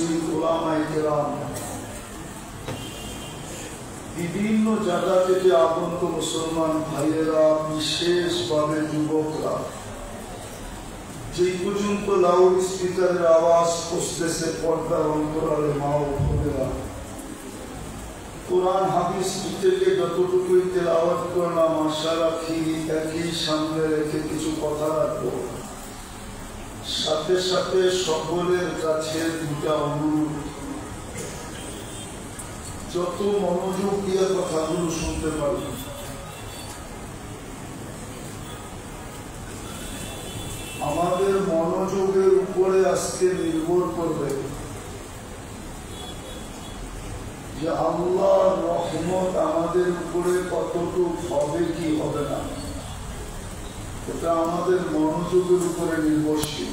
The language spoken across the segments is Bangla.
উপস্থিত উলামায়ে কেরাম, বিভিন্ন জায়গা থেকে আগত মুসলমান ভাইয়েরা, বিশেষভাবে যুবকরা, যেই পর্যন্ত লাউড স্পিকারের আওয়াজ পৌঁছতেছে পর্দার অন্তরালে মা ও বোনেরা, কোরআন হাদিস থেকে যতটুকুই তেলাওয়াত করলাম আশা রাখি একই সামনে রেখে কিছু কথা রাখবো। সাথে সাথে সকলের কাছে দুটা অনুরোধ, যত মনোযোগ দিয়ে কথাগুলো শুনতে পারবেন। আমাদের মনোযোগের উপরে আজকে নির্ভর করবে যে আল্লাহর রহমত আমাদের উপরে কতটুকু হবে কি হবে না, এটা আমাদের মনোযোগের উপরে নির্ভরশীল।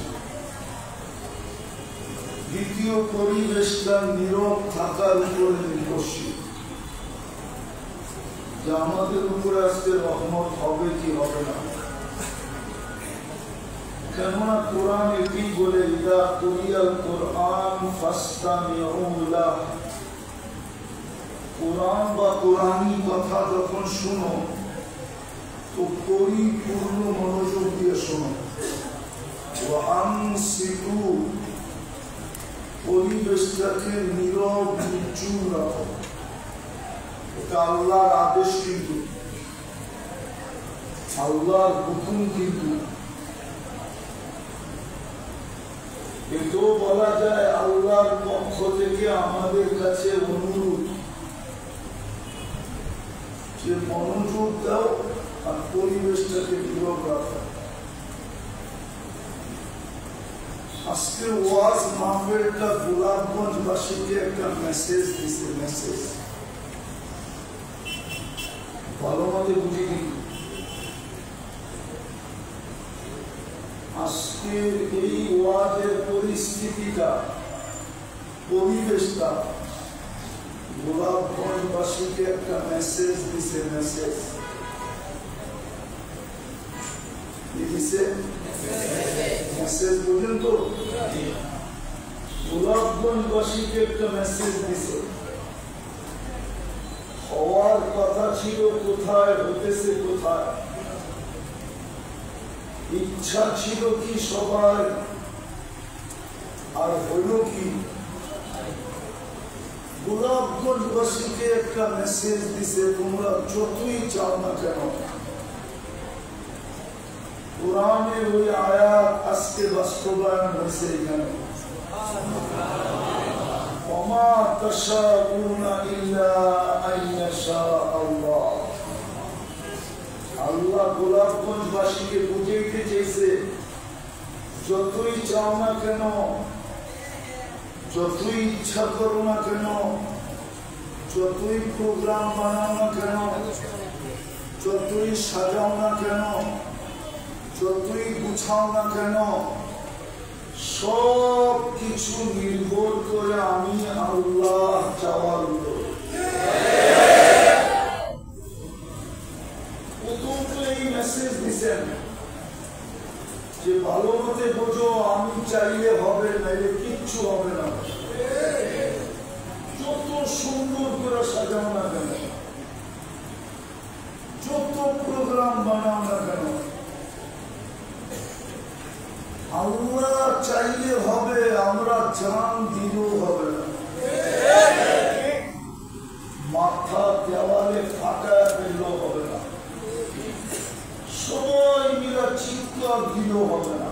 দ্বিতীয়, পরিবেশটা নীরব থাকার উপরে নির্ভরশীল যে আমাদের উপরে আজকে রহমত হবে কি হবে না। কেননা কোরআন এটি বলে, ইদা কুরিয়াল কোরআন ফাসতামিউ লাহু, কোরআন বা কোরআনী কথা যখন শুনো তো পরিপূর্ণ মনোযোগ দিয়ে শোনো। ওয়া আনসিতু, পরিবেশটাকে নীরব নিচু রাখো। এটা আল্লাহর আদেশ, কিন্তু আল্লাহর হুকুম, কিন্তু এটাও বলা যায় আল্লাহর পক্ষ থেকে আমাদের কাছে অনুরোধ যে মনোযোগ দাও আর পরিবেশটাকে নীরব রাখো। আজকে ওয়াজ মাহফিলটা গোলাপগঞ্জবাসীকে একটা মেসেজ দিছে। মেসেজ ভালো মতো বুঝি কিন্তু আজকের এই ওয়াজের পরিস্থিতিটা, পরিবেশটা গোলাপগঞ্জবাসীকে একটা মেসেজ দিছে। মেসেজ দিছে, মেসেজ বুঝেন তো? গোলাপগঞ্জবাসীকে একটা মেসেজ দিছে। হওয়ার কথা ছিল কোথায়, হতেছে কোথায়। ইচ্ছা ছিল কি সবার, আর হইল কি? গোলাপগঞ্জবাসীকে একটা মেসেজ দিছে, তোমরা যতই চাও না কেন, কোরআনের ওই আয়াত আজকে বাস্তবায়ন হয়েছে এখানে। ওমা তাশাউনা ইল্লা আন ইয়াশা আল্লাহ। আল্লাহ গোলাপগঞ্জবাসীকে বুঝাইতে চেয়েছে, যতই চাও না কেন, যতই ইচ্ছা করো না কেন, যতই প্রোগ্রাম বানাও না কেন, যতই সাজাও না কেন, যতই গুছাও না কেন, সব কিছু নির্ভর করে আমি আল্লাহ চাওয়ার উপর। প্রথম তো এই মেসেজ দিচ্ছেন যে ভালো মতে বোঝো, আমি চাইলে হবে, নাইলে কিচ্ছু হবে না। যত সুন্দর করে সাজাও না কেন, যত প্রোগ্রাম বানাও না কেন, আল্লাহ চাইলে হবে, আমরা জান দিলেও হবে না। মাথা দেওয়ালে ফাটা দিলেও হবে না, সবাই মিলে চিৎকার দিলেও হবে না।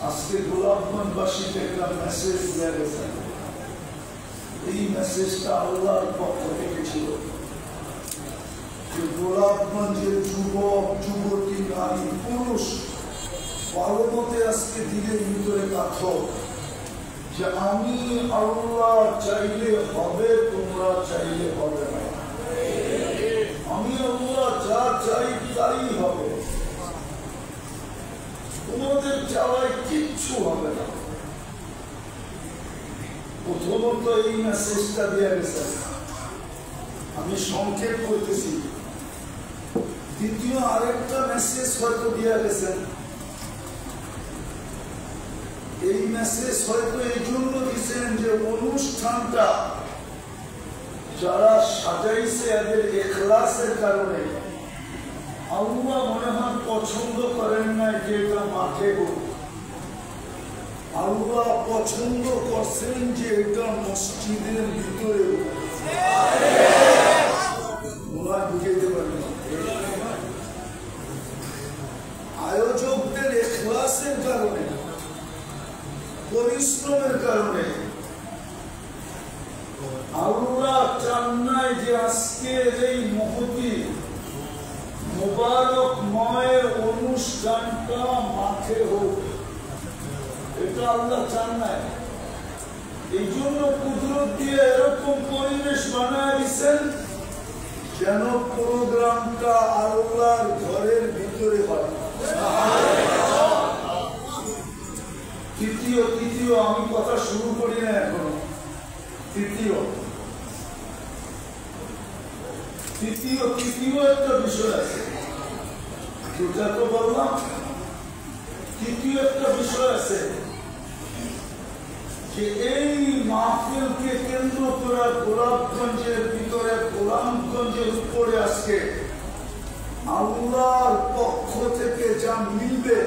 আজকে গোলাপগঞ্জবাসীকে একটা মেসেজ দেওয়া গেছে। এই মেসেজটা আল্লাহর পক্ষ থেকে ছিল যে গোলাপগঞ্জের যুবক, যুবতী, নারী, পুরুষ ভালো মতে আজকে দিলের ভিতরে কাছো যে আমি আল্লাহ চাইলে হবে, তোমরা চাইলে হবে না। আমি আল্লাহ যা চাই তাই হবে, তোমাদের চাওয়ায় কিচ্ছু হবে না। প্রথমত এই মেসেজটা দেওয়া গেছে, আমি সংক্ষেপ করতেছি। দ্বিতীয় আরেকটা মেসেজ হয়তো দেওয়া গেছে, এই মেসেজ হয়তো এই জন্য দিচ্ছেন যে অনুষ্ঠানটা যারা সাজাইছে এদের ইখলাসের কারণে আল্লাহ মনে হয় পছন্দ করেন না যে এটা মাঠে হোক, আল্লাহ পছন্দ করছেন যে এটা মসজিদের ভিতরে বুঝাইতে পারেন। আয়োজকদের ইখলাসের কারণে, পরিশ্রমের কারণে আল্লাহ চান নাই যে আজকের এই মহতি মুবারকময় অনুষ্ঠানটা মাঠে হোক, এটা আল্লাহ চান নাই। এই জন্য কুদরত দিয়ে এরকম পরিবেশ বানায় দিচ্ছেন যেন প্রোগ্রামটা আল্লাহর ঘরের ভিতরে হয়। তৃতীয় আমি কথা শুরু করি না এখনো। তৃতীয় একটা বিষয় আছে, দুটা তো বললাম, তৃতীয় একটা বিষয় আছে যে এই মাহফিলকে কেন্দ্র করে গোলাপগঞ্জের ভিতরে, গোলামগঞ্জের উপরে আজকে আল্লাহর পক্ষ থেকে যা মিলবে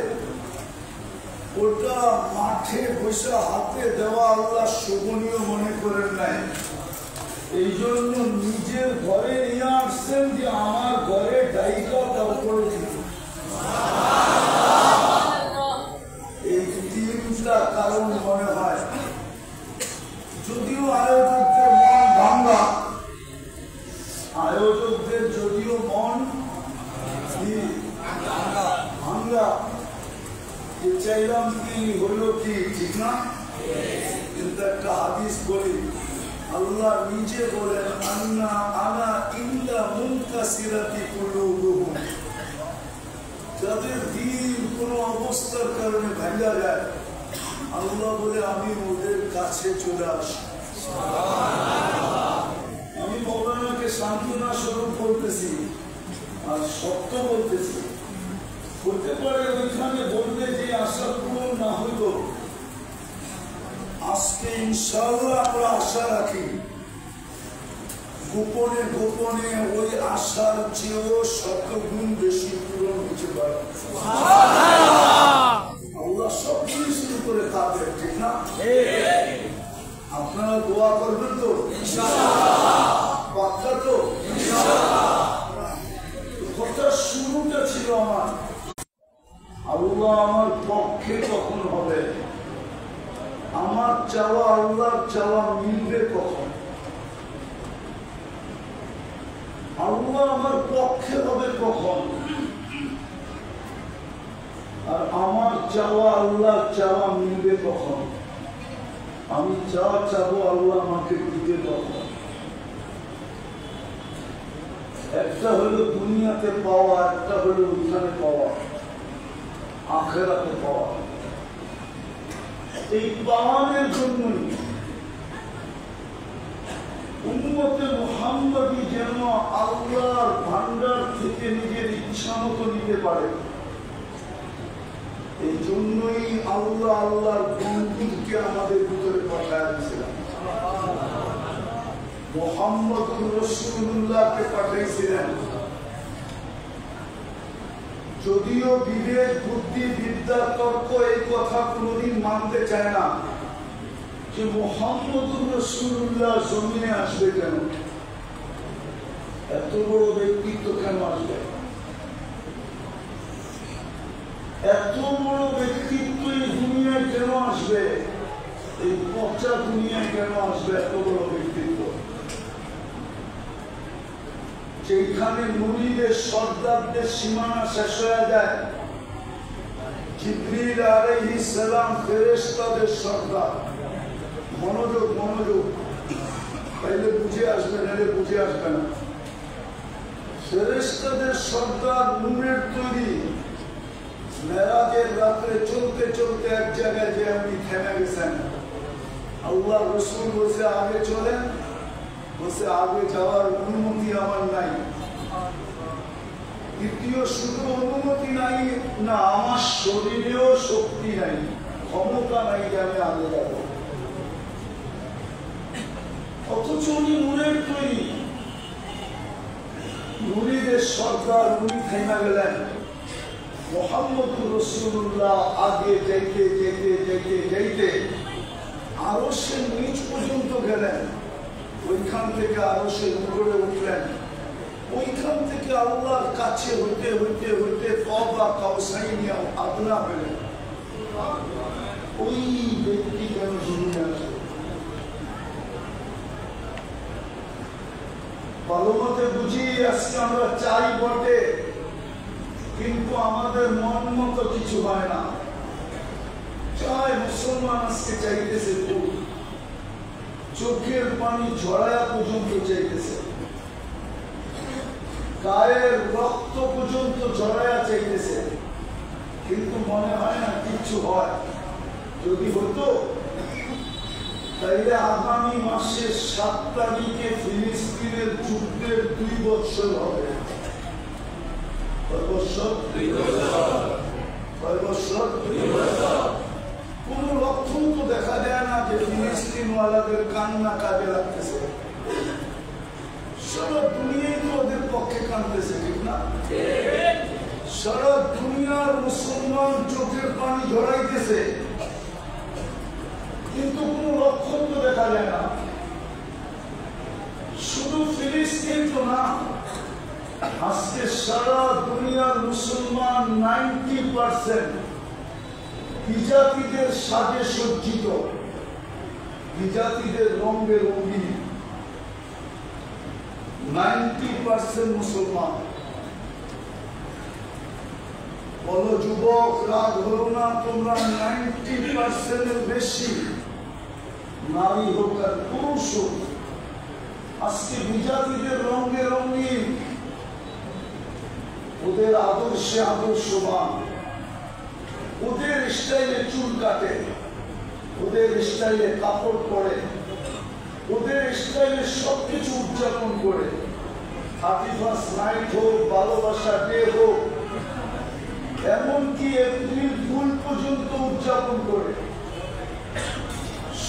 ওটা মাঠে বসে হাতে দেওয়া আল্লাহ শোভনীয় মনে করেন নাই। এই জন্য নিজের ঘরে নিয়ে আসছেন যে আমার ঘরে দায়িত্বটা করে দিন। এই তিনটা কারণ মনে হয়, যদিও আয়োজকদের মন ভাঙ্গা, আয়োজকদের যদিও মন ভাঙ্গা, চাইলাম কি হলো কি ঠিক না, কিন্তু একটা হাদিস বলি, আল্লাহ নিজে বলেন আন্না আনা ইন্দা মুনকাসিরাতি কুলুবুহুম, যাদের দিল কোন অবস্থার কারণে ভাঙা যায় আল্লাহ বলে আমি ওদের কাছে চলে আসি। আমি মৌলানাকে সান্ত্বনা স্বরূপ বলতেছি আর সত্য বলতেছি। হতে পারে ওইখানে বললে যে আশা পূরণ না হইত, আজকে ইনশাআল্লাহ আমরা আশা রাখি গোপনে গোপনে ওই আশার চেয়েও 100 গুণ বেশি পূরণ হতে পারে। আল্লাহ সব কিছু করে থাকে, ঠিক না? আপনারা দোয়া করবেন তো পাক্কা তো? কথা শুরুটা ছিল আমার, আল্লাহ আমার পক্ষে কখন হবে, আমার চাওয়া আল্লাহর চাওয়া মিলবে কখন, আল্লাহ আমার পক্ষে হবে কখন, আর আমার চাওয়া আল্লাহর চাওয়া মিলবে কখন, আমি যা চাবো আল্লাহ আমাকে দিতে কখন। একটা হলো দুনিয়াতে পাওয়া, একটা হলো ওইখানে পাওয়া, আখিরাতে পাওয়া। এই পাওয়ার জন্যই উম্মতে মুহাম্মদী যেন আল্লাহর ভান্ডার থেকে নিজের ইচ্ছা মতো নিতে পারে, এই জন্যই আল্লাহ আল্লাহর বন্ধুকে আমাদের ভিতরে পাঠায় দিয়েছিলেন, মুহাম্মদুর রাসূলুল্লাহকে পাঠিয়েছিলেন। যদিও বিবেক বুদ্ধি বিদ্যা তর্ক এই কথা কোনদিন মানতে চায় না যে মুহাম্মদুর রাসূলুল্লাহ জমিনে আসবে কেন, এত বড় ব্যক্তিত্ব কেন আসবে, এত বড় ব্যক্তিত্ব এই দুনিয়ায় কেন আসবে, এই পচা দুনিয়ায় কেন আসবে এত বড় ব্যক্তিত্ব, যেখানে নবীদের সর্দারদের সীমানা শেষ হয়ে যায়, জিবরিল আলাইহিস সালাম ফেরেশতাদের সর্দার। মনোযোগ মনোযোগ, তাইলে বুঝে আসবে, নাহলে বুঝে আসবে না। ফেরেশতাদের সর্দার নূরের তৈরি, মেরাজের রাত্রে চলতে চলতে এক জায়গায় যে আপনি থেমে গেছেন, আল্লাহ রাসূল বলছে আগে চলেন, বলছে আগে যাওয়ার অনুমতি আমার নাই। দ্বিতীয় শুধু অনুমতি নাই না, আমার শরীরেও শক্তি নাই। ক্ষমতা নাই যে আমি আগে যাব, অথচ উনি নূরের তৈরি, নূরের সরকার, উনি থেমে গেলেন। মুহাম্মদুর রাসূলুল্লাহ আগে যেতে যেতে যেতে যেতে আরশের নিচ পর্যন্ত গেলেন, ওইখান থেকে আরশের উপরে উঠলেন, ওইখান থেকে আল্লাহর কাছে হইতে হইতে হইতে কাবা কাউসাইন আদনা পেলেন। ওই ব্যক্তি কেন জরুরি আছে? ভালো মতে বুঝি আজকে আমরা চাই বটে, কিন্তু আমাদের মন মতো কিছু হয় না। চাই মুসলমান আজকে চাইতেছে খুব, চোখের পানি ঝরায়া পর্যন্ত চাইতেছে, গায়ের রক্ত পর্যন্ত ঝরায়া চাইতেছে, কিন্তু মনে হয় না কিছু হয়। যদি হতো তাইলে আগামী মাসের 7 তারিখে ফিলিস্তিনের যুদ্ধের 2 বছর হবে। কোন লক্ষণ তো দেখা যায় না যে ফিলিস্তিনওয়ালাদের কান্না কাজে লাগতেছে। সারা দুনিয়ায় তো ওদের পক্ষে কাঁদতেছে, ঠিক না? সারা দুনিয়ার মুসলমান চোখের পানি ঝরাইতেছে, কিন্তু কোন লক্ষণ তো দেখা যায় না। শুধু ফিলিস্তিন তো না, আজকে সারা দুনিয়ার মুসলমান 90% বিজাতিদের সাজে সজ্জিত, বিজাতিদের রঙে রঙিন। 90% মুসলমান। বলো যুবক, রাগ হলো না, তোমরা 90% এর বেশি নারী হোক আর পুরুষ হোক আজকে বিজাতিদের রঙে রঙিন, ওদের আদর্শে আদর্শবান, ওদের স্টাইলে চুল কাটে, ওদের স্টাইলে কাপড় পরে, ওদের স্টাইলে সবকিছু উদযাপন করে। 31st নাইট হোক, ভালোবাসা ডে হোক, এমনকি এপ্রিল ফুল পর্যন্ত উদযাপন করে।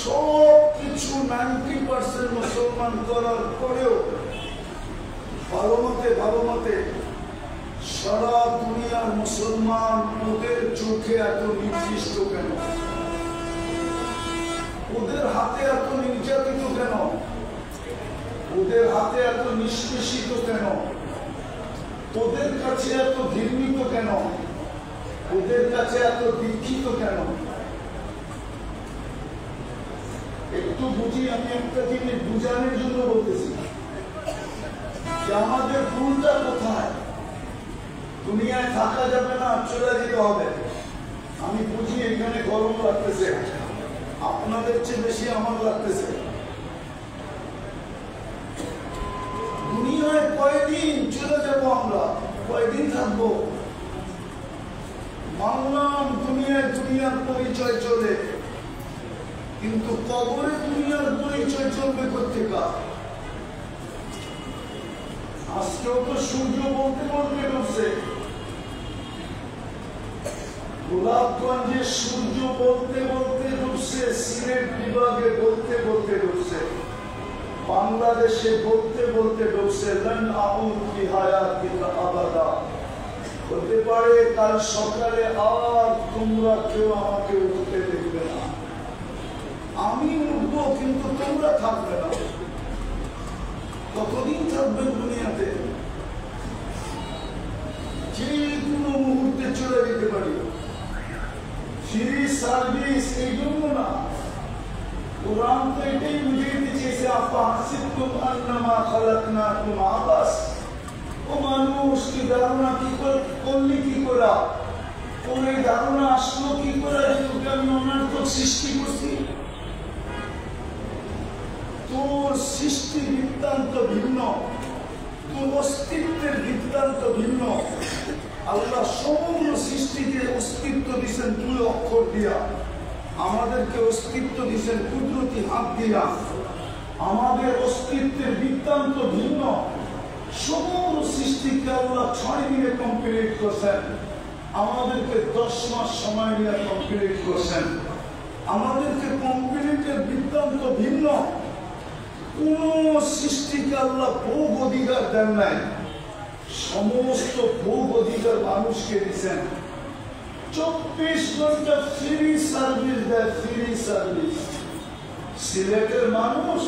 সবকিছু 90% মুসলমান করার পরেও ভালো মতে সারা দুনিয়ার মুসলমান ওদের চোখে এত নির্দিষ্ট কেন? ওদের হাতে এত নির্যাতিত কেন? ওদের হাতে এত নিষ্পেষিত কেন? ওদের কাছে এত ঘৃণিত কেন? ওদের কাছে এত দীক্ষিত কেন? একটু বুঝি, আমি একটা জিনিস বুঝানোর জন্য বলতেছি যে আমাদের ভুলটা কোথায়। দুনিয়ায় থাকা যাবে না, চলে যেতে হবে। আমি বুঝি এখানে গরম লাগতেছে, আপনাদের চেয়ে বেশি আমার লাগতেছে। দুনিয়ায় কয়দিন চলে যাব আমরা, কয়দিন থাকবো? মানলাম দুনিয়ায় দুনিয়ার পরিচয় চলে, কিন্তু কবরে দুনিয়ার পরিচয় চলবে কোথেকে? আজকেও তো সূর্য বলতে বলতে ডুবছে, গোলাপগঞ্জে সূর্য বলতে বলতে ডুবছে, সিলেট বিভাগে বলতে বলতে ডুবছে, বাংলাদেশে বলতে বলতে ডুবছে। লান আউদ ফি হায়াতিকা আবাদা। হতে পারে কাল সকালে আর তোমরা কেউ আমাকে উঠতে দেখবে না, আমি উঠবো কিন্তু তোমরা থাকবে না। কতদিন থাকবেন দুনিয়াতে? যে কোনো মুহূর্তে চলে যেতে পারি। ফ্রি সার্ভিস এই জন্য না, কোরআন তো এটাই বুঝিয়ে দিয়েছে, আফাহাসিবতুম আন্নামা খালাকনাকুম আবাস। ও মানুষ, কি ধারণা কি করলি, কি করা তোর এই ধারণা আসলো কি করে যে তোকে আমি অনর্থক সৃষ্টি করছি? তোর সৃষ্টি বৃত্তান্ত ভিন্ন, তোর অস্তিত্বের বৃত্তান্ত ভিন্ন। আল্লাহ সমগ্র সৃষ্টিকে অস্তিত্ব দিয়েছেন 2 অক্ষর দিয়া, আমাদেরকে অস্তিত্ব দিয়েছেন কুদরতি হাত দিয়া। আমাদের অস্তিত্বের বৃত্তান্ত ভিন্ন। সমগ্র সৃষ্টিকে আল্লাহ 6 দিনে কমপ্লিট করছেন, আমাদেরকে 10 মাস সময় নিয়ে কমপ্লিট করছেন। আমাদেরকে কমপ্লিটের বৃত্তান্ত ভিন্ন। কোন সৃষ্টিকে আল্লাহ ভোগ অধিকার দেন নাই, সমস্ত ভোগ অধিকার মানুষকে দিচ্ছেন। 24 ঘন্টা ফ্রি সার্ভিস দেয়, ফ্রি সার্ভিস। সিলেটের মানুষ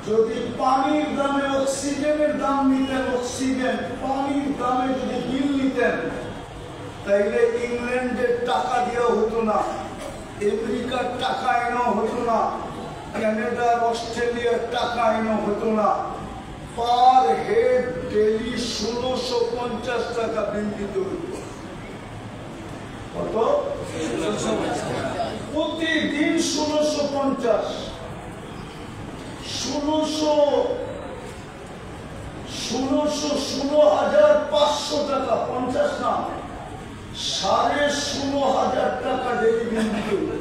যদি পানির দামে অক্সিজেনের দাম নিতেন, অক্সিজেন পানির দামে যদি বিল নিতেন, তাইলে ইংল্যান্ডের টাকা দেওয়া হতো না, আমেরিকার টাকা এনে হতো না, কানাডার অস্ট্রেলিয়ার টাকা এনে হতো না। পার হেড ডেলি 1650 টাকা বিল দিতে হতো। কত? প্রতিদিন 1650, 16,500 টাকা, 50 না, 16,500 টাকা ডেলি বিল দিতে হতো।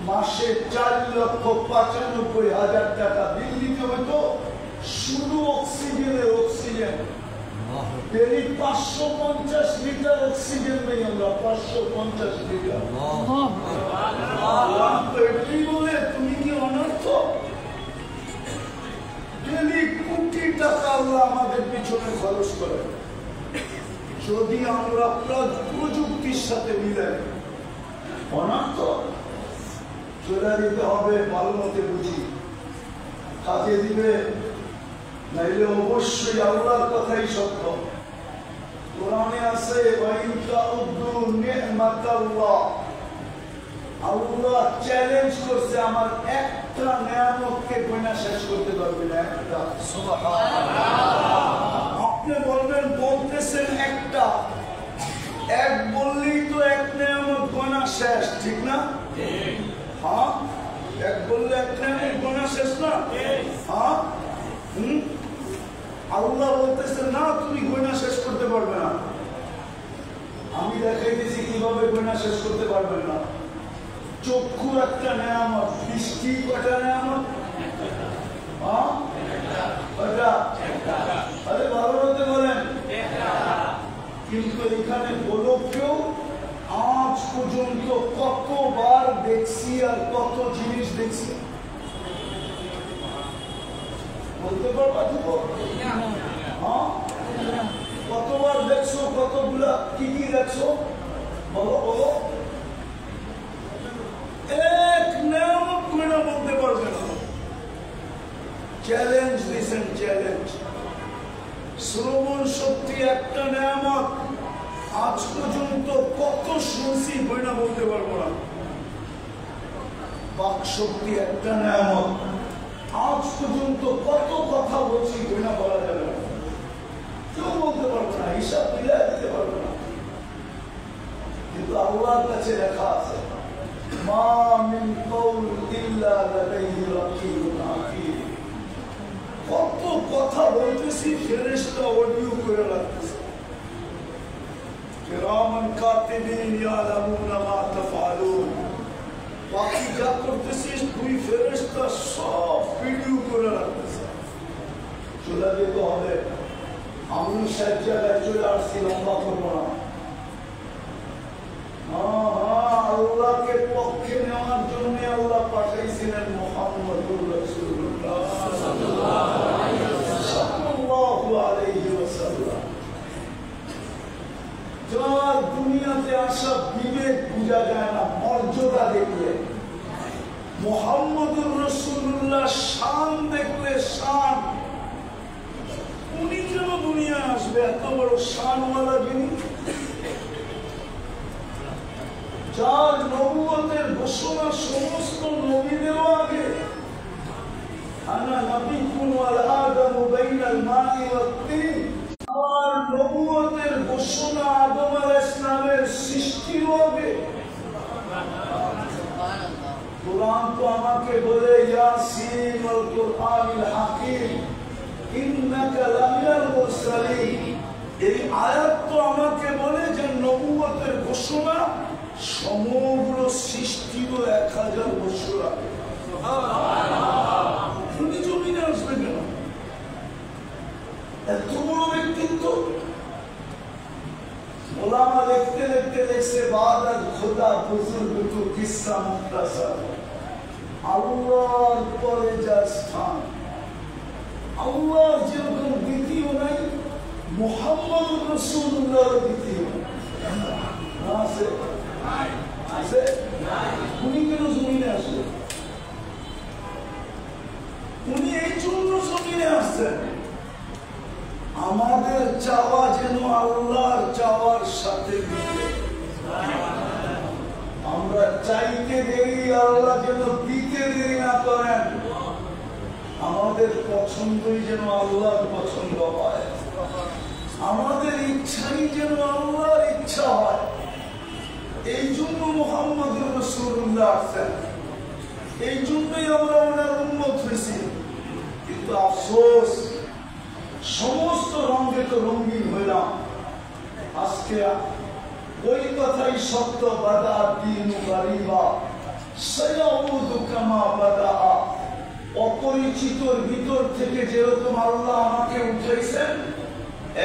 মাসে 4,95,000 টাকা বিল দিতে হতো শুধু অক্সিজেনের। অক্সিজেন ডেলি 550 লিটার অক্সিজেন নেই আমরা, 550 লিটার। এটাই বলে তুমি কি অনর্থ? ডেলি কোটি টাকা আল্লাহ আমাদের পিছনে খরচ করে। যদি আমরা প্রযুক্তির সাথে মিলাই, অনর্থ। চলে দিতে হবে ভালো মতে বুঝি, কাজে দিবে, নাইলে অবশ্যই আল্লাহর কথাই সত্য। কোরআনে আছে আল্লাহ চ্যালেঞ্জ করছে, আমার একটা নিয়ামতকে গোনা শেষ করতে পারবে না, একটা। আপনি বলবেন, বলতেছেন একটা, এক বললেই তো এক নিয়ামত গোনা শেষ, ঠিক না? হ্যাঁ, এক বললে এক নিয়ামত গোনা শেষ না? হ্যাঁ। আল্লাহ বলতেছে না, তুমি গোনা শেষ করতে পারবে না। আমি দেখাই দিয়েছি কিভাবে গোনা শেষ করতে পারবেন না। চক্ষু একটা নিয়ামত, দৃষ্টি কটা নিয়ামত? আরে ভালো বলতে বলেন। কিন্তু এখানে বলো কেউ, আজ পর্যন্ত কতবার দেখছি আর কত জিনিস দেখছি বলতে পারবা? কতবার দেখছো, কতগুলা কি কি দেখছো বলো বলো। এক নিয়ামত না বলতে পারবে না। চ্যালেঞ্জ দিয়েছেন, চ্যালেঞ্জ। শ্রবণ শক্তি একটা নিয়ামত, আজ পর্যন্ত কত শুনছি বইনা বলতে পারবো না। বাক শক্তি একটা নিয়ামত, আজ পর্যন্ত কত কথা বলছি বইনা বলা যাবে না, কেউ বলতে পারবো না, হিসাব মিলাই দিতে পারবো না। কিন্তু আল্লাহর কাছে লেখা আছে, মা মিন কওল ইল্লা লাদাইহি রাকিবুন আতীদ। কত কথা বলতেছি, ফেরেশতা অডিও করে রাখতেছে। কিরামান কাতিবিন ইয়ালামুনা মা তাফআলুন। বাকি যা করতেছিস তুই, ফেরেশতা সব ভিডিও করে রাখতেছে। চলে যেতে হবে। আমি সব জায়গায় চলে আসছি, লম্বা করবো না। আল্লাহকে পক্ষে নেওয়ার জন্য আল্লাহ পাঠাইছিলেন মুহাম্মদুর রাসূলুল্লাহ সাল্লাল্লাহু আলাইহি ওয়াসাল্লাম। যার দুনিয়াতে আসা বিবেক বুঝা যায় না, মর্যাদা দেখলে। মুহাম্মদুর রাসূলুল্লাহ শান দেখলে, শান। উনি কেন দুনিয়ায় আসবে, এত বড় শানওয়ালা জিনিস। যার নবুয়তের ঘোষণা সমস্ত নবীদেরও আগে, আনা নবিয়্যুন ওয়া আদামু বাইনাল মাই ওয়াত তিন। আর নবুয়তের ঘোষণা আদম আলাইহিস সালামের সৃষ্টির আগে। কুরআন তো আমাকে বলে, ইয়াসিন ওয়াল কুরআনিল হাকিম ইন্নাকা লামিনাল মুরসালিন। এই আয়াত তো আমাকে বলে যে নবুয়তের ঘোষণা সমগ্র সৃষ্টির 1000 বছর আগে। উনি জমিনে আসবে কেন? এত বড় ব্যক্তিত্ব। ওলামা লিখতে লিখতে লিখছে বাদাত খোদা বুজুর্গ তো কিসসা মুখতাসার, আল্লাহর পরে যার স্থান, আল্লাহর যেরকম দ্বিতীয় নাই, মুহাম্মদুর রাসূলুল্লাহর দ্বিতীয় আছে। আছে উনি কেন জমিনে আসলেন? উনি এই জন্য জমিনে আসছেন আমাদের চাওয়া যেন আল্লাহর চাওয়ার সাথে মিলে। আমরা চাইতে দেরি, আল্লাহ যেন দিতে দেরি না করেন। আমাদের পছন্দই যেন আল্লাহর পছন্দ হয়, আমাদের ইচ্ছাই যেন আল্লাহর ইচ্ছা হয়। এই জন্য মুহাম্মদুর রাসূলুল্লাহ আসছেন, এই জন্যই আমরা ওনার উম্মত হয়েছি। কিন্তু আফসোস, সমস্ত রঙে তো রঙিন হইলাম। আজকে ওই কথাই সত্য, বাদা দিনু গারিবা সায়াউদু কামা বাদা। অপরিচিতর ভিতর থেকে যেরকম আল্লাহ আমাকে উঠাইছেন,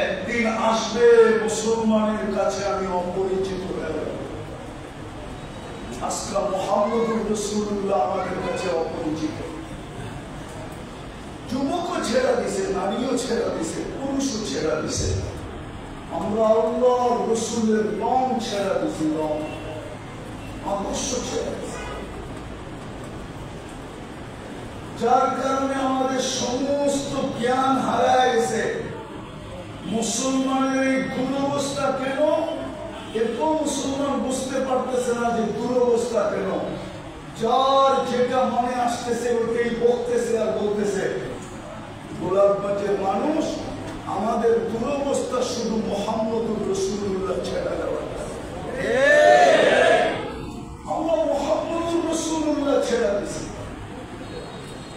একদিন আসবে মুসলমানের কাছে আমি অপরিচিত হয়ে যাব। আজকে মুহাম্মদুর রাসূলুল্লাহ আমাদের কাছে অপরিচিত। যুবকও ছেড়া দিছে, নারীও ছেড়া দিছে, পুরুষও ছেড়া দিছে। আমরা আল্লাহর রাসূলের রং ছেড়া দিছি, রং আদর্শ ছেড়া দিছি। যার কারণে আমাদের সমস্ত জ্ঞান হারায় গেছে। মুসলমানের এই দুরবস্থা কেন? এত মুসলমান বুঝতে পারতেছে না যে দুরবস্থা কেন। যার যেটা মনে আসতেছে ওটাই বলতেছে আর বলতেছে। গোলাপগঞ্জের মানুষ, আমাদের দুরবস্থা শুধু মুহাম্মদুর রাসূলুল্লাহ ছেড়া দেওয়া। আমরা মুহাম্মদুর রাসূলুল্লাহ ছেড়া দিছি,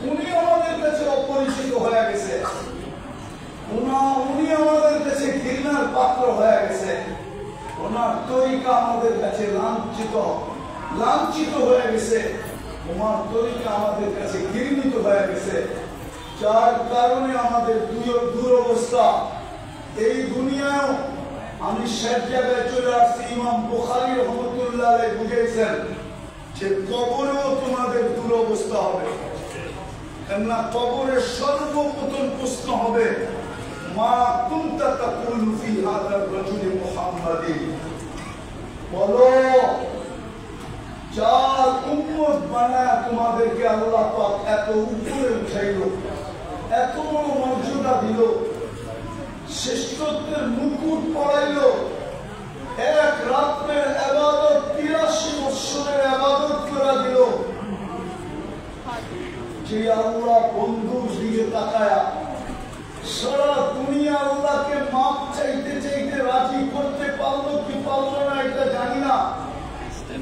উনি আমাদের কাছে অপরিচিত হয়ে গেছে, উনি আমাদের কাছে ঘৃণার পাত্র হয়ে গেছে। ওনার তরিকা আমাদের কাছে লাঞ্ছিত হয়ে গেছে, ওনার তরিকা আমাদের কাছে ঘৃণিত হয়ে গেছে। যার কারণে আমাদের দুরবস্থা। এই দুনিয়ায় আমি শেষ জায়গায় চলে আসছি। ইমাম বুখারী রাহমাতুল্লাহ আলাইহি বুঝাইছেন যে কবরেও তোমাদের দুরবস্থা হবে। কেননা কবরের সর্বপ্রথম প্রশ্ন হবে, মা কুনতা তাকুলু ফি হাযার রাজুলি মুহাম্মাদিন। বলো, যার উম্মত বানায় তোমাদেরকে আল্লাহ পাক এত উপরে উঠাইল, এত বড় মর্যাদা দিল, শ্রেষ্ঠত্বের মুকুট পরাইল, এক রাত্রের ইবাদত ৮৩ বছরের ইবাদত করে দিল। যে আল্লাহ বন্ধুর দিকে তাকায়া সারা দুনিয়া আল্লাহকে মাপ চাইতে চাইতে রাজি করতে পারলো কি পারলো না এটা জানি না,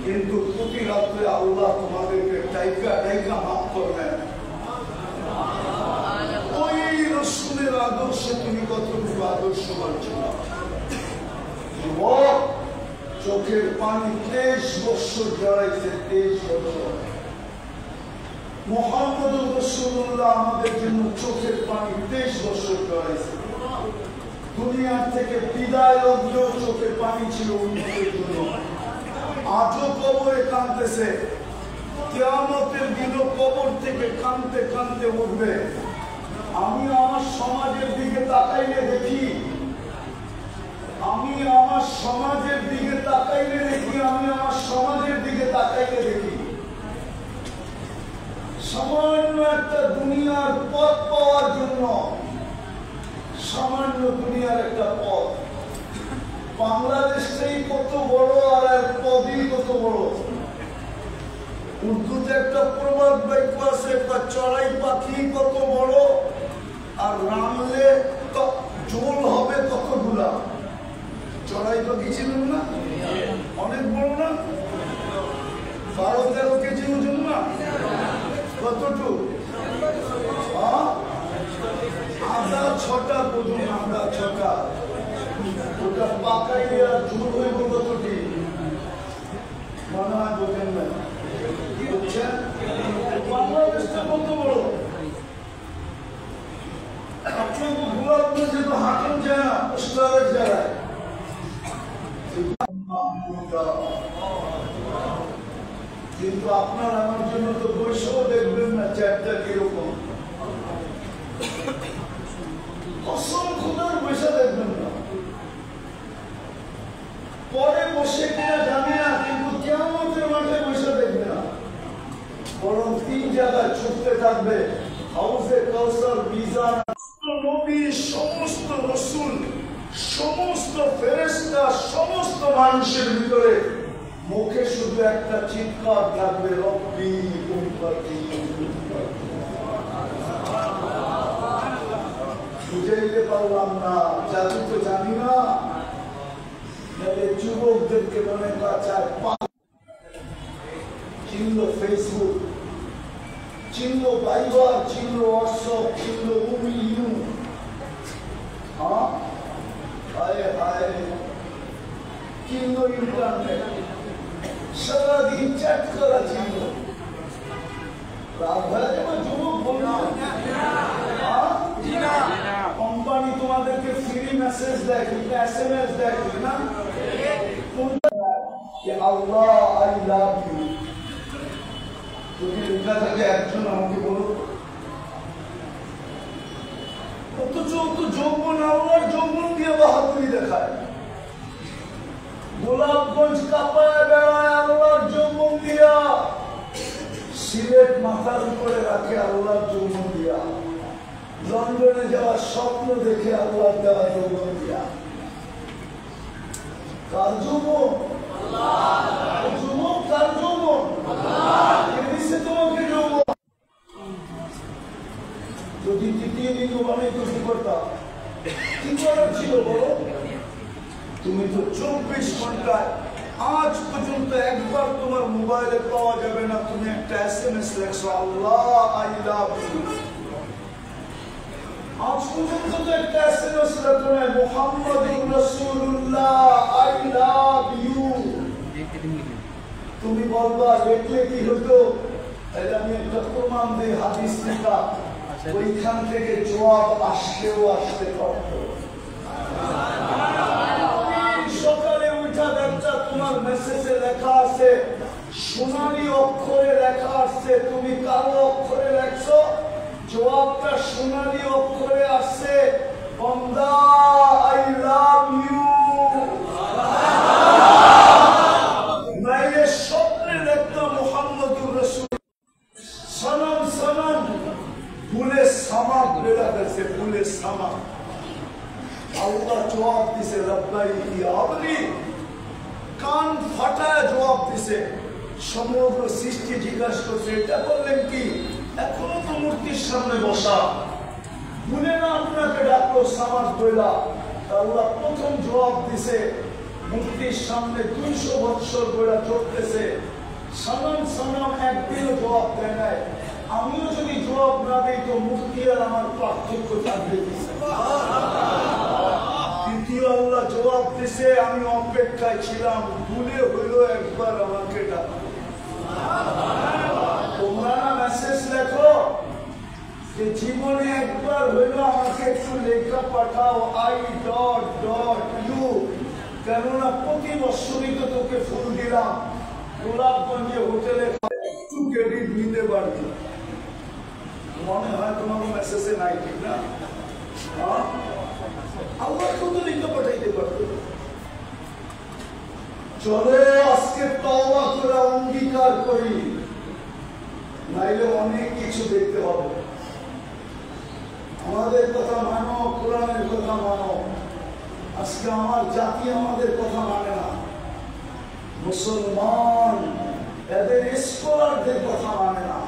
কিন্তু প্রতি রাত্রে আল্লাহ তোমাদেরকে টাইকা টাইকা মাফ করবেন। ওই রাসূলের আদর্শে তুমি কতটুকু আদর্শবান ছিল? যুবক, চোখের পানি ২৩ বছর জড়াইছে, ২৩ বছর। মুহাম্মদুর রাসূলুল্লাহ আমাদের জন্য চোখের পানি ২৩ বছর জড়াইছে। দুনিয়ার থেকে বিদায় অবধিও চোখের পানি ছিল উন্নতির জন্য। আজও কবরে কাঁদতেছে, কিয়ামতের দিনও কবর থেকে কাঁদতে কাঁদতে উঠবে। আমি আমার সমাজের দিকে তাকাইলে দেখি, আমি আমার সমাজের দিকে তাকাইলে দেখি সামান্য একটা দুনিয়ার পথ পাওয়ার জন্য, সামান্য দুনিয়ার একটা পথ, বাংলাদেশটাই কত বড় আর এক পদই কত বড়। উর্দুতে একটা প্রবাদ বাক্য আছে, চড়াই পাখি কত বড় আর রামলে জোল হবে কতগুলা। চড়াই পাখি ছিলেন না, অনেক বড় না, ১২-১৩ কেজি ওজন না, কতটুকু? আধা ছটা বুঝুন, আধা ছটা। ওটা পাকাইলে আর ঝুল হইব কতটি মনে হয় বোঝেন না। বুঝছেন? বাংলাদেশটা কত বড়। আপনাকে গোলাপগঞ্জে তো হাঁটুন যায় না, পোস্টারের জায়গায় কিন্তু আপনার আমার জন্য তো বসেও দেখবেন না চ্যাটটা কিরকম, কসম খোদার বসে দেখবেন না। পরে বসে কিনা জানি না, কিন্তু কিয়ামতের মাঠে বসে দেখবে না, বরং 3 জায়গায় ছুটতে থাকবে। হাউজে কাউসার, মিজান, নবী, সমস্ত রাসূল, সমস্ত ফেরেশতা, সমস্ত মানুষের ভিতরে মুখে শুধু একটা চিৎকার থাকবে, রব্বি উম্মতি। বুঝাইতে পারলাম না, জাদু তো জানি না। যুবকদেরকে মনে করা চায়, চিনল ফেসবুক, চিনল ভাইবার, চিনল হোয়াটসঅ্যাপ, চিনল ইউ, চিনল ইন্টারনেট, সারাদিন চ্যাট করা চিনল। যুবক বললাম কোম্পানি তোমাদেরকে ফ্রি মেসেজ দেয়, SMS দেয় না, আল্লাহ আই লাভ ইউ। যদি লেখা থাকে একজন আমাকে বলো, অথচ যৌবন আল্লাহর যৌবন দিয়ে বাহাদুরি দেখায়, গোলাপগঞ্জ কাপায় বেড়ায় আল্লাহর যৌবন দিয়া, সিলেট মাথার উপরে রাখে আল্লাহর যৌবন দিয়া, লন্ডনে যাওয়ার স্বপ্ন দেখে আল্লাহর দেওয়া যৌবন দিয়া। কার যৌবন? যুবক কার যৌবন? তোমাকে যৌবন। যদি তৃতীয় লিঙ্গ বানাইতে কি করতাম, কি করার ছিল বলো? তুমি তো 24 ঘন্টায় আজ পর্যন্ত একবার তোমার মোবাইলে পাওয়া যাবে না তুমি একটা SMS লেখছো, আল্লাহ আই লাভ ইউ। আজ পর্যন্ত তো একটা SMS লেখো না, মুহাম্মাদুর রাসূলুল্লাহ আই লাভ ইউ। তুমি বলবা দেখলে কি হতো, আমি একটা প্রমাণ দিই হাদিস থেকে, ওইখান থেকে জবাব আসতেও আসতে পারত। সকালে উঠা দেখা তোমার মেসেজে লেখা আছে, সোনালী অক্ষরে লেখা আছে, তুমি কালো অক্ষরে লেখছো, জবাবটা সোনালী অক্ষরে আসছে, বান্দা আই লাভ ইউ। নাইলে স্বপ্নে দেখতো মুহাম্মাদুর রাসূল সনম সনম ফুলে সামা বেড়া গেছে, ফুলে সামা। আল্লাহ জবাব দিছে রব্বাইকি আবলি, কান ফাটায় জবাব দিছে। সমগ্র সৃষ্টি জিজ্ঞাসা করছে এটা বললেন কি, এখনো তো মূর্তির সামনে বসা, ভুলে না আপনাকে ডাকলো সামাজ বইলা। আল্লাহ প্রথম জবাব দিছে, মূর্তির সামনে 200 বৎসর বইলা চলতেছে, সনম সনম একদিনও জবাব দেয় নাই। আমিও যদি জবাব না দিই তো মূর্তি আর আমার পার্থক্য থাকবে। দ্বিতীয় আল্লাহ জবাব দিছে, আমি অপেক্ষায় ছিলাম, ভুলে হইলো একবার আমাকে ডাকো। তোমরা না মেসেজ লেখো যে জীবনে একবার হইলো আমাকে একটু লেখা পাঠাও, I.U, কেননা প্রতি বছরই তো তোকে ফুল দিলাম, গোলাপগঞ্জে হোটেলে একটু ক্রেডিট নিতে পারবি। মনে হয় তোমার মেসেজে নাই, ঠিক না? আল্লাহ কত লিখে পাঠাইতে পারতো। চলে আজকে তওবা করে অঙ্গীকার করি, নাইলে অনেক কিছু দেখতে হবে। আমাদের কথা মানো, কোরআনের কথা মানো। আজকে আমার জাতি আমাদের কথা মানে না, মুসলমান এদের স্কলারদের কথা মানে না।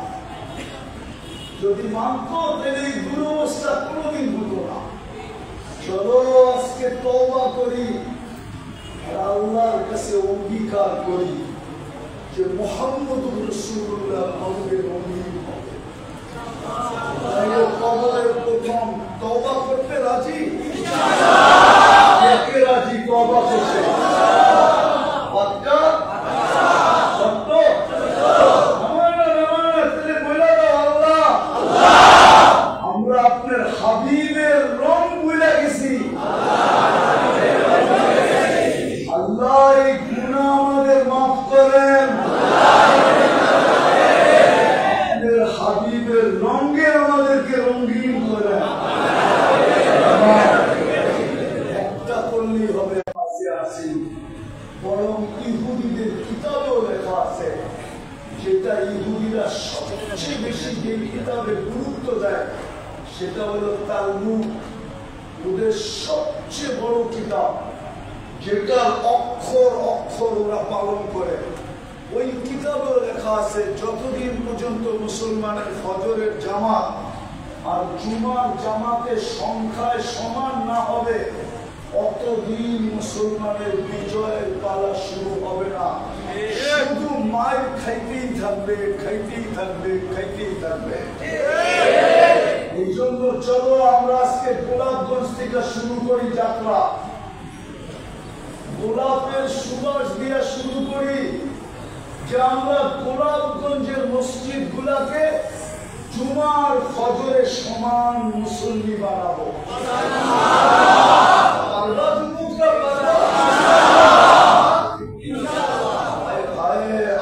যদি মানত তাহলে এই দুরবস্থা কোনোদিন হতো না। চলো আজকে তওবা করি আর আল্লাহর কাছে অঙ্গীকার করি যে মুহাম্মদুর রাসূলুল্লাহ আমাদের নবী হবে। কবরের প্রথম তওবা করতে রাজি, কে রাজি তওবা করতে? আমরা আপনার হাবিবের রং ভুলে গেছি। আল্লাহ এই গুনাহ ইহুদিরা সবচেয়ে বেশি যে কিতাবে গুরুত্ব দেয় সেটা হলো তালমুদ। ওদের সবচেয়ে বড় কিতাব, যেটা অক্ষর অক্ষর ওরা পালন করে। ওই কিতাবে লেখা আছে যতদিন পর্যন্ত মুসলমানের ফজরের জামাত আর জুমার জামাতের সংখ্যায় সমান না হবে অতদিন মুসলমানের বিজয়ের পালা শুরু হবে না। শুধু মায়ের খাইতেই থাকবে, খাইতেই থাকবে, খাইতেই থাকবে। এই জন্য চলো আমরা আজকে গোলাপগঞ্জ থেকে শুরু করি যাত্রা। গোলাপের সুবাস দিয়ে শুরু করি যে আমরা গোলাপগঞ্জের মসজিদ গুলাকে জুমার ফজরের সমান মুসল্লি বানাবো।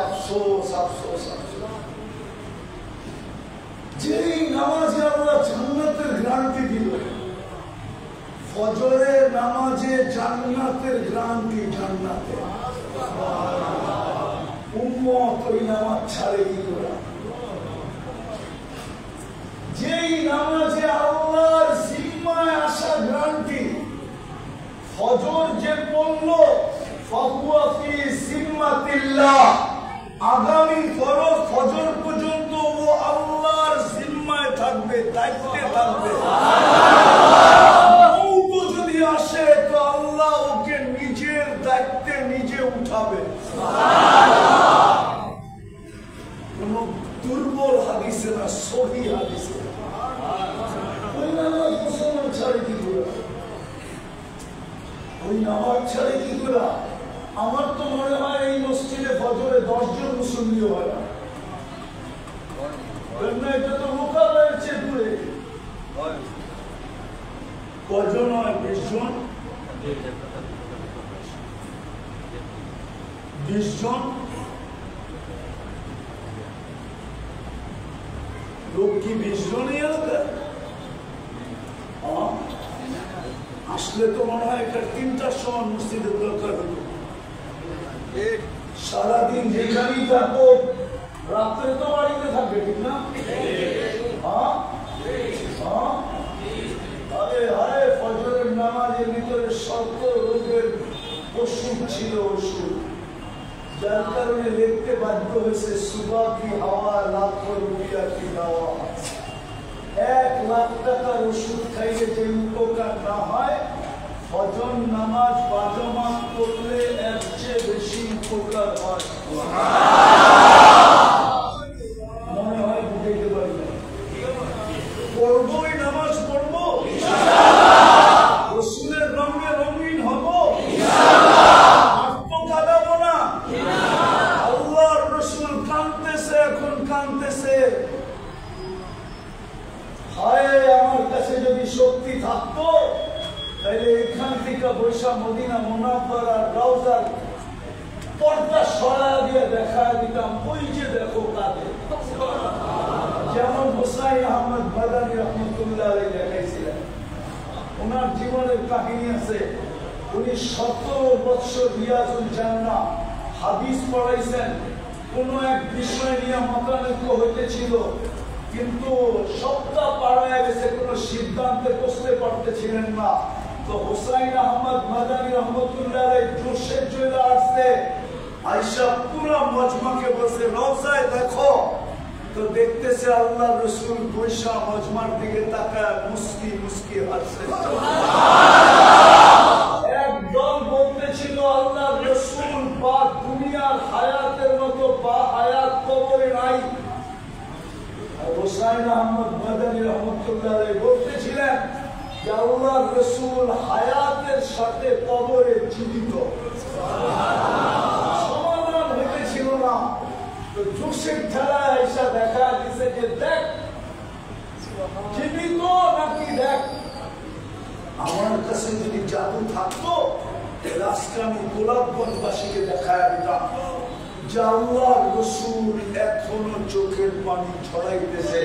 আফসোস আফসোস যেই নামাজে আল্লাহ জান্নাতের গ্যারান্টি দিল, ফজরের নামাজে জান্নাতের গ্যারান্টি, জান্নাতে উম্মত ওই নামাজ ছাড়ে কি করে? যেই নামাজে আল্লাহর জিম্মায় আসা গ্যারান্টি, ফজর যে পড়লো ফাহুয়া ফি জিম্মাতিল্লাহ, আগামী ফরজ ফজর পর্যন্ত ও আল্লাহর জিম্মায় থাকবে, দায়িত্বে থাকবে। মওত যদি আসে তো আল্লাহ ওকে নিজের দায়িত্বে নিজে উঠাবে। কোন দুর্বল হাদিসে না, সহি হাদিসে। ওই নামাজ মুসলমান ছাড়ে কি করে? ওই নামাজ ছাড়ে কি করে? আমার তো মনে হয় এই মসজিদে ফজরে 10 জন মুসল্লি হয় না। এটা তো লোকালয়ের চেয়ে দূরে। কজন হয়? 20 জন, 20 জন লোক কি 20 জনই এলাকা? আসলে তো মনে হয় এটা 3টার সময় মসজিদের দরকার হলো। সারাদিন যেখানেই থাকো, রাত্রে তো বাড়িতে থাকবে, ঠিক না? আরে আরে ফজরের নামাজের ভিতরে শর্ত রোগের ওষুধ ছিল, ওষুধ, যার কারণে লিখতে বাধ্য হয়েছে সুবা কি হাওয়া লাখো রুপিয়া কি দাওয়া। 1 লাখ টাকার ওষুধ খাইলে যে উপকার না হয়, ফজর নামাজ বাজমাত করলে এর চেয়ে বেশি উপকার হয়। মনে হয় বুঝাইতে পারি না। পড়বোই, নামাজ পড়বো, রসুলের রঙে রঙিন হবো, কাঁদাবো না। আল্লাহর রসুল কাঁদতেছে, এখন কাঁদতেছে। হায় আমার কাছে যদি শক্তি থাকতো তাহলে এখান থেকে বৈশা মদিনা মুনাফার রওজার পর্দা সরায়া দিয়ে দেখা দিতাম, ওই যে দেখো কাঁদে। যেমন হুসাইন আহমদ মাদানী রহমতুল্লাহ আলাইহি দেখাইছিলেন। ওনার জীবনের কাহিনী আছে। উনি 17 বছর রিয়াজুল জান্নাহ হাদিস পড়াইছেন। কোন এক বিষয় নিয়ে মতানৈক্য হইতেছিল, কিন্তু সবটা পাড়ায় গেছে, কোন সিদ্ধান্তে পৌঁছতে পারতেছিলেন না। তো হুসাইন আহমদ মাদানী রহমতুল্লাহ আলাইহি জোশে চলে আসছে, আয়েশা পুরো মজমাকে বলছে রওজায় দেখো। তো দেখতেছে আল্লাহ রসুল বৈশা মজমার দিকে তাকায় মুস্কি মুস্কি হাসছে। একদল বলতেছিল আল্লাহ রসুল বা দুনিয়ার হায়াতের মতো বা হায়াত কবরে নাই। হুসাইন আহমদ মাদানী রহমতুল্লাহ আলাইহি বলতেছিলেন যে আল্লাহ রসুল হায়াতের সাথে কবরে জীবিত। সমাধান হইতেছিল না। তো জোশের ঠেলায় আয়েশা দেখা দিছে যে দেখ জীবিত নাকি দেখ। আমার কাছে যদি জাদু থাকতো তাহলে আজকে আমি গোলাপগঞ্জবাসীকে দেখায় দিতাম যে আল্লাহর রসুল এখনো চোখের পানি ছড়াইতেছে,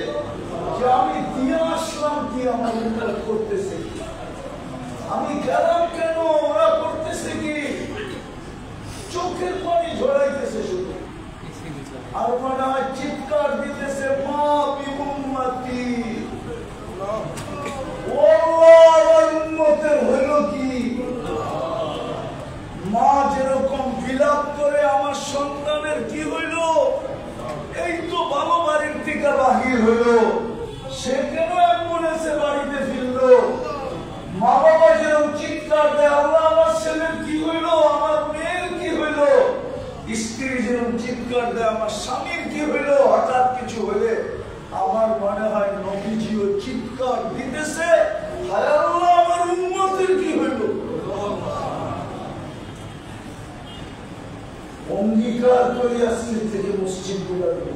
যে আমি দিয়ে আসলাম কি আমার উপর করতেছে, আমি গেলাম কেন ওরা করতেছে কি, চোখের পানি ঝরাইতেছে শুধু। আর মনে হয় চিৎকার দিয়ে চিৎকার দেয়, আল্লাহ আমার ছেলের কি হইল, আমার মেয়ের কি হইল। স্ত্রী যেরকম চিৎকার দেয়, আমার স্বামীর কি হইল। হঠাৎ কিছু হইলে আমার মনে হয় নবীজিও চিৎকার দিতেছে, হায় আল্লাহ আমার উম্মতের কি হইল। অঙ্গীকার করি আজকে থেকে মসজিদ গুলা দেব,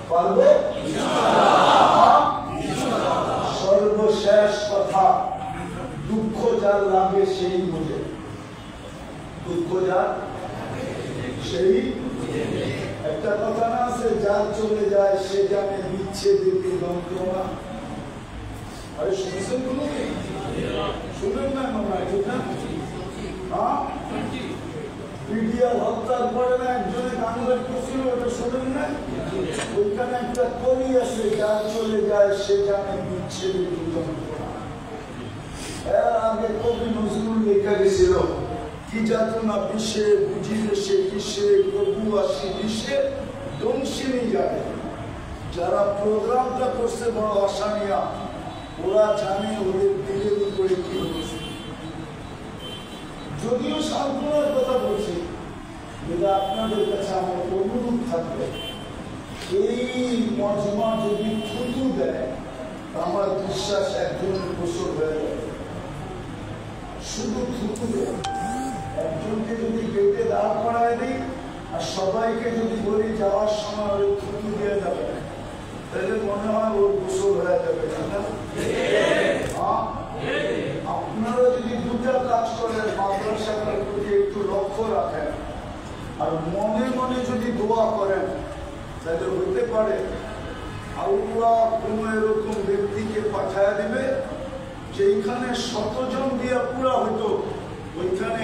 পারবো? সর্বশেষ কথা, দুঃখ যার লাগে সেই বোঝে, দুঃখ যার সেই। একটা কথা না আছে, যার চলে যায় সে জানে বিচ্ছেদের যন্ত্রণা। আরে শুনেছেন কোনো কি? শুনেন না মনে হয়, ঠিক না? হ্যাঁ, পিডিএল হত্যার পরে না একজনে গান করছিল, ওটা শোনেন না? ওইখানে একটা কলি আছে, যার চলে যায় সে জানে বিচ্ছেদের যন্ত্রণা। এর আগে কবি নজরুল লেখা গেছিল, কি যাতনা বিষে বুঝিলে সে কিসে, প্রভু আসি বিষে দংশিনী যায়। যারা প্রোগ্রামটা করছে বড় আশা নিয়া, ওরা জানে ওদের দিলের উপরে কি হচ্ছে। যদিও সান্ত্বনার কথা বলছি, যেটা আপনাদের কাছে আমার অনুরোধ থাকবে, এই মজমা যদি থুতু দেয়, আমার বিশ্বাস একজনের গোসল হয়ে যাবে। শুধু থুতু দেয়, একজনকে যদি গেটে দাঁড় করায় দিই আর সবাইকে যদি বলি যাওয়ার সময় ওই থুতু দিয়ে যাবে, তাহলে মনে হয় ওর গোসল হয়ে যাবে। আপনারা যদি দুটা কাজ করেন, মাদ্রাসাটার প্রতি একটু লক্ষ্য রাখেন আর মনে মনে যদি দোয়া করেন, তাহলে হতে পারে আল্লাহ কোন এরকম ব্যক্তিকে পাঠায় দিবে যেখানে 100 জন দিয়া পুরা হতো, ওইখানে